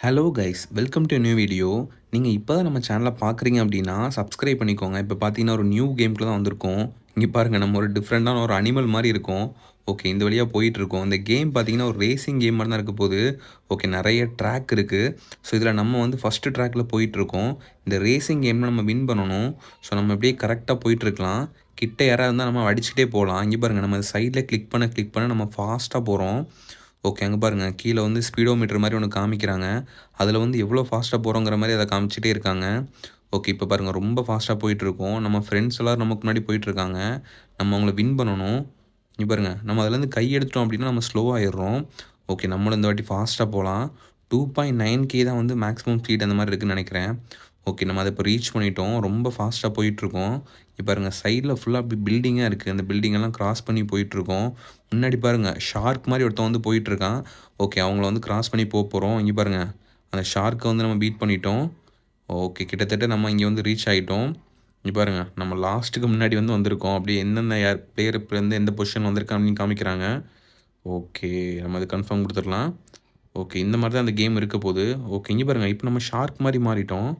Hello guys, welcome to new video. நீங்கள் இப்போ தான் நம்ம சேனலை பார்க்குறீங்க அப்படின்னா சப்ஸ்கிரைப் பண்ணிக்கோங்க. இப்போ பார்த்தீங்கன்னா ஒரு நியூ கேம்க்குள்ள தான் வந்திருக்கோம். இங்கே பாருங்கள், நம்ம ஒரு டிஃப்ரெண்ட்டான ஒரு அனிமல் மாதிரி இருக்கும். ஓகே, இந்த வழியாக போயிட்டுருக்கோம். இந்த கேம் பார்த்தீங்கன்னா ஒரு ரேசிங் கேம் மாதிரி தான் இருக்க போகுது. ஓகே, நிறைய ட்ராக் இருக்குது. ஸோ இதில் நம்ம வந்து ஃபஸ்ட்டு ட்ராக்கில் போயிட்டுருக்கோம். இந்த ரேசிங் கேமில் நம்ம வின் பண்ணணும். ஸோ நம்ம அப்படியே கரெக்டாக போயிட்டுருக்கலாம். கிட்ட யாராவது இருந்தால் நம்ம அடிச்சுட்டே போகலாம். இங்கே பாருங்கள், நம்ம சைடில் கிளிக் பண்ண நம்ம ஃபாஸ்ட்டாக போகிறோம். ஓகே, அங்கே பாருங்கள், கீழே வந்து ஸ்பீடோமீட்டர் மாதிரி ஒன்று காமிக்கிறாங்க. அதில் வந்து எவ்வளோ ஃபாஸ்ட்டாக போகிறோங்கிற மாதிரி அதை காமிச்சிட்டே இருக்காங்க. ஓகே, இப்போ பாருங்கள், ரொம்ப ஃபாஸ்ட்டாக போயிட்டுருக்கோம். நம்ம ஃப்ரெண்ட்ஸ் எல்லோரும் நமக்கு முன்னாடி போயிட்டுருக்காங்க. நம்ம அவங்கள வின் பண்ணணும். இங்கே பாருங்கள், நம்ம அதுலேருந்து கை எடுத்துட்டோம் அப்படின்னா நம்ம ஸ்லோ ஆயிடுறோம். ஓகே, நம்மளும் இந்த வாட்டி ஃபாஸ்ட்டாக போகலாம். 2.9K தான் வந்து மேக்ஸிமம் ஸ்பீட் அந்த மாதிரி இருக்குதுன்னு நினைக்கிறேன். ஓகே, நம்ம அதை இப்போ ரீச் பண்ணிட்டோம். ரொம்ப ஃபாஸ்ட்டாக போயிட்டுருக்கோம். இப்போ பாருங்கள், சைடில் ஃபுல்லாக அப்படி பில்டிங்காக இருக்குது. அந்த பில்டிங்கெல்லாம் கிராஸ் பண்ணி போயிட்டுருக்கோம். முன்னாடி பாருங்கள், ஷார்க் மாதிரி ஒருத்தன் வந்து போயிட்டுருக்கான். ஓகே, அவங்கள வந்து கிராஸ் பண்ணி போகிறோம். இங்கே பாருங்கள், அந்த ஷார்க்கை வந்து நம்ம பீட் பண்ணிட்டோம். ஓகே, கிட்டத்தட்ட நம்ம இங்கே வந்து ரீச் ஆகிட்டோம். இங்கே பாருங்கள், நம்ம லாஸ்ட்டுக்கு முன்னாடி வந்து வந்திருக்கோம். அப்படியே எந்தெந்த பிளேயர் இப்போ வந்து எந்த பொசிஷன் வந்திருக்கான்னு காமிக்கிறாங்க. ஓகே, நம்ம அது கன்ஃபார்ம் கொடுத்துடலாம். ஓகே, இந்த மாதிரி தான் அந்த கேம் இருக்க போகுது. ஓகே, இங்கே பாருங்கள், இப்போ நம்ம ஷார்க் மாதிரி மாறிட்டோம்.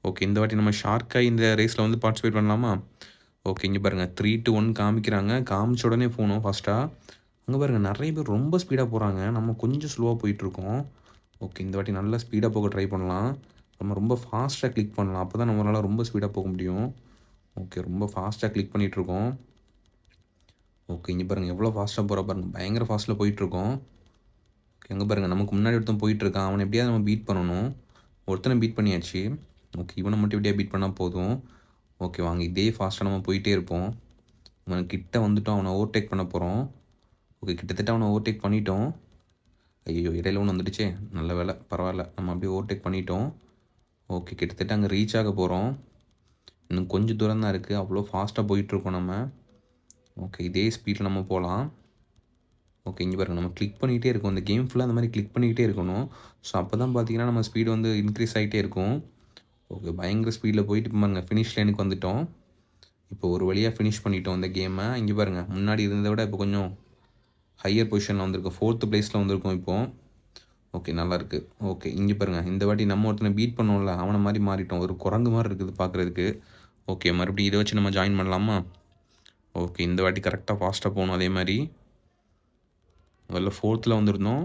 ஓகே, இந்த வாட்டி நம்ம ஷார்க்காக இந்த ரேஸில் வந்து பார்ட்டிசிபேட் பண்ணலாமா? ஓகே, இங்கே பாருங்கள், 3-1 காமிக்கிறாங்க. காமிச்ச உடனே போகணும் ஃபாஸ்ட்டாக. அங்கே பாருங்கள், நிறைய பேர் ரொம்ப ஸ்பீடாக போகிறாங்க. நம்ம கொஞ்சம் ஸ்லோவாக போயிட்டுருக்கோம். ஓகே, இந்த வாட்டி நல்லா ஸ்பீடாக போக ட்ரை பண்ணலாம். நம்ம ரொம்ப ஃபாஸ்ட்டாக கிளிக் பண்ணலாம். அப்போ தான் நம்மளால் ரொம்ப ஸ்பீடாக போக முடியும். ஓகே, ரொம்ப ஃபாஸ்ட்டாக கிளிக் பண்ணிகிட்ருக்கோம். ஓகே, இங்கே பாருங்கள், எவ்வளோ ஃபாஸ்ட்டாக போகிற பாருங்கள். பயங்கர ஃபாஸ்ட்டில் போயிட்டுருக்கோம். ஓகே, எங்கே பாருங்கள், நமக்கு முன்னாடி ஒருத்தன் போயிட்டுருக்கான். அவனை எப்படியாவது நம்ம பீட் பண்ணணும். ஒருத்தனை பீட் பண்ணியாச்சு. ஓகே, இவனை மட்டும் எப்படியா பீட் பண்ணால் போதும். ஓகே, வாங்க, இதே ஃபாஸ்ட்டாக நம்ம போயிட்டே இருப்போம். அவன் கிட்ட வந்துட்டோம். அவனை ஓவர்டேக் பண்ண போகிறோம். ஓகே, கிட்டத்தட்ட அவனை ஓவர்டேக் பண்ணிட்டோம். ஐயோ, இடையில ஒன்று வந்துடுச்சே. நல்ல வேலை, பரவாயில்ல, நம்ம அப்படியே ஓவர்டேக் பண்ணிட்டோம். ஓகே, கிட்டத்தட்ட அங்கே ரீச் ஆக போகிறோம். இன்னும் கொஞ்சம் தூரம் தான் இருக்குது. அவ்வளோ ஃபாஸ்ட்டாக போயிட்டுருக்கோம் நம்ம. ஓகே, இதே ஸ்பீடில் நம்ம போகலாம். ஓகே, இங்கே பாருங்கள், நம்ம கிளிக் பண்ணிகிட்டே இருக்கோம். இந்த கேம் ஃபுல்லாக அந்த மாதிரி கிளிக் பண்ணிக்கிட்டே இருக்கணும். ஸோ அப்போ தான் பார்த்தீங்கன்னா நம்ம ஸ்பீடு வந்து இன்க்ரீஸ் ஆகிட்டே இருக்கும். ஓகே, பயங்கர ஸ்பீடில் போயிட்டு பாருங்கள், ஃபினிஷ் லைனுக்கு வந்துவிட்டோம். இப்போ ஒரு வழியாக ஃபினிஷ் பண்ணிட்டோம் இந்த கேமை. இங்கே பாருங்கள், முன்னாடி இருந்ததை விட இப்போ கொஞ்சம் ஹையர் பொசிஷனில் வந்திருக்கோம். 4th பிளேஸில் வந்திருக்கோம் இப்போது. ஓகே, நல்லாயிருக்கு. ஓகே, இங்கே பாருங்கள், இந்த வாட்டி நம்ம ஒருத்தனை பீட் பண்ணோம்ல, அவனை மாதிரி மாறிட்டோம். ஒரு குரங்கு மாதிரி இருக்குது பார்க்குறதுக்கு. ஓகே, மறுபடியும் இதை வச்சு நம்ம ஜாயின் பண்ணலாமா? ஓகே, இந்த வாட்டி கரெக்டாக ஃபாஸ்ட்டாக போகணும். அதே மாதிரி முதல்ல 4th வந்திருந்தோம்.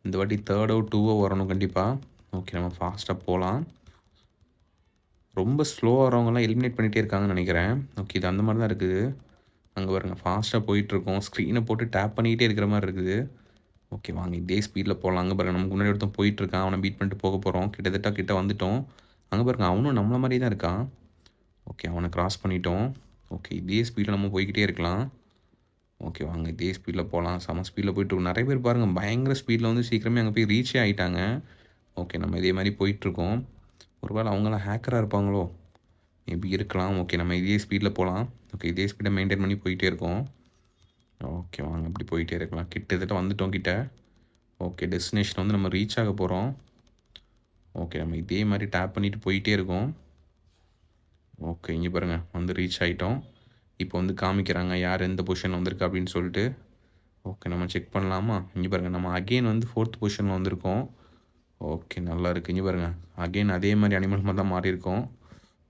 இந்த வாட்டி 3rd 2 வரணும் கண்டிப்பாக. ஓகே, நம்ம ஃபாஸ்ட்டாக போகலாம். ரொம்ப ஸ்லோவாக வரவங்கலாம் எலிமினேட் பண்ணிகிட்டே இருக்காங்கன்னு நினைக்கிறேன். ஓகே, இது அந்த மாதிரி தான் இருக்குது. அங்கே பாருங்கள், ஃபாஸ்ட்டாக போயிட்டுருக்கோம். ஸ்க்ரீனை போட்டு டேப் பண்ணிக்கிட்டே இருக்கிற மாதிரி இருக்குது. ஓகே, வாங்க, இதே ஸ்பீடில் போகலாம். அங்கே பாருங்கள், நமக்கு முன்னாடி ஒருத்தன் போயிட்டுருக்கான். அவனை பீட் பண்ணிட்டு போக போகிறோம். கிட்ட வந்துட்டோம். அங்கே பாருங்கள், அவனும் நம்மள மாதிரி தான் இருக்கான். ஓகே, அவனை கிராஸ் பண்ணிட்டோம். ஓகே, இதே ஸ்பீடில் நம்ம போய்கிட்டே இருக்கலாம். ஓகே, வாங்க, இதே ஸ்பீடில் போகலாம். செம ஸ்பீடில் போயிட்டுருக்கோம். நிறைய பேர் பாருங்கள், பயங்கர ஸ்பீடில் வந்து சீக்கிரமே அங்கே போய் ரீச்சே ஆகிட்டாங்க. ஓகே, நம்ம இதே மாதிரி போயிட்டுருக்கோம். ஒருவேளை அவங்களாம் ஹேக்கராக இருப்பாங்களோ? மேபி இருக்கலாம். ஓகே, நம்ம இதே ஸ்பீடில் போகலாம். ஓகே, இதே ஸ்பீடை மெயின்டைன் பண்ணி போயிட்டே இருக்கோம். ஓகே, வாங்க, அப்படி போயிட்டே இருக்கலாம். கிட்டத்தட்ட வந்துட்டோம் கிட்ட. ஓகே, டெஸ்டினேஷன் வந்து நம்ம ரீச் ஆக போகிறோம். ஓகே, நம்ம இதே மாதிரி டேப் பண்ணிவிட்டு போயிட்டே இருக்கோம். ஓகே, இங்கே பாருங்கள், வந்து ரீச் ஆகிட்டோம். இப்போ வந்து காமிக்கிறாங்க யார் எந்த பொசிஷனில் வந்திருக்கு அப்படின்னு சொல்லிட்டு. ஓகே, நம்ம செக் பண்ணலாமா? இங்கே பாருங்கள், நம்ம அகெயின் வந்து 4th பொசிஷனில் வந்திருக்கோம். ஓகே, நல்லா இருக்குது. இங்கே பாருங்கள், அகெயின் அதே மாதிரி அனிமல் மாதிரி தான் மாறி இருக்கோம்.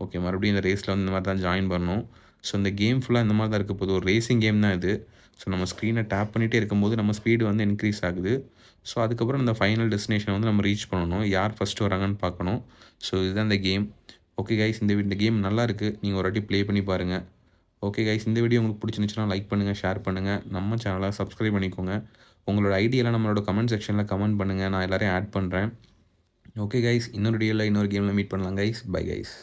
ஓகே, மறுபடியும் இந்த ரேஸில் வந்து இந்த மாதிரி தான் ஜாயின் பண்ணணும். ஸோ இந்த கேம் ஃபுல்லாக இந்த மாதிரி தான் இருக்க போகுது. ஒரு ரேசிங் கேம் தான் இது. ஸோ நம்ம ஸ்க்ரீனை டேப் பண்ணிகிட்டே இருக்கும்போது நம்ம ஸ்பீடு வந்து இன்க்ரீஸ் ஆகுது. ஸோ அதுக்கப்புறம் இந்த ஃபைனல் டெஸ்டினேஷனை வந்து நம்ம ரீச் பண்ணணும். யார் ஃபஸ்ட்டு வராங்கன்னு பார்க்கணும். ஸோ இதுதான் இந்த கேம். ஓகே கைஸ், இந்த கேம் நல்லா இருக்குது. நீங்கள் ஒரு வாட்டி ப்ளே பண்ணி பாருங்கள். ஓகே கைஸ், இந்த வீடியோ உங்களுக்கு பிடிச்சிருந்துச்சுன்னா லைக் பண்ணுங்கள், ஷேர் பண்ணுங்கள். நம்ம சேனலை சப்ஸ்கிரைப் பண்ணிக்கோங்க. உங்களோட ஐடியெல்லாம் நம்மளோட கமெண்ட் செக்ஷனில் கமெண்ட் பண்ணுங்கள். நான் எல்லோரையும் ஆட் பண்ணுறேன். ஓகே கைஸ், இன்னொரு வீடியோவில் இன்னொரு கேமில் மீட் பண்ணலாம் கைஸ். Bye guys.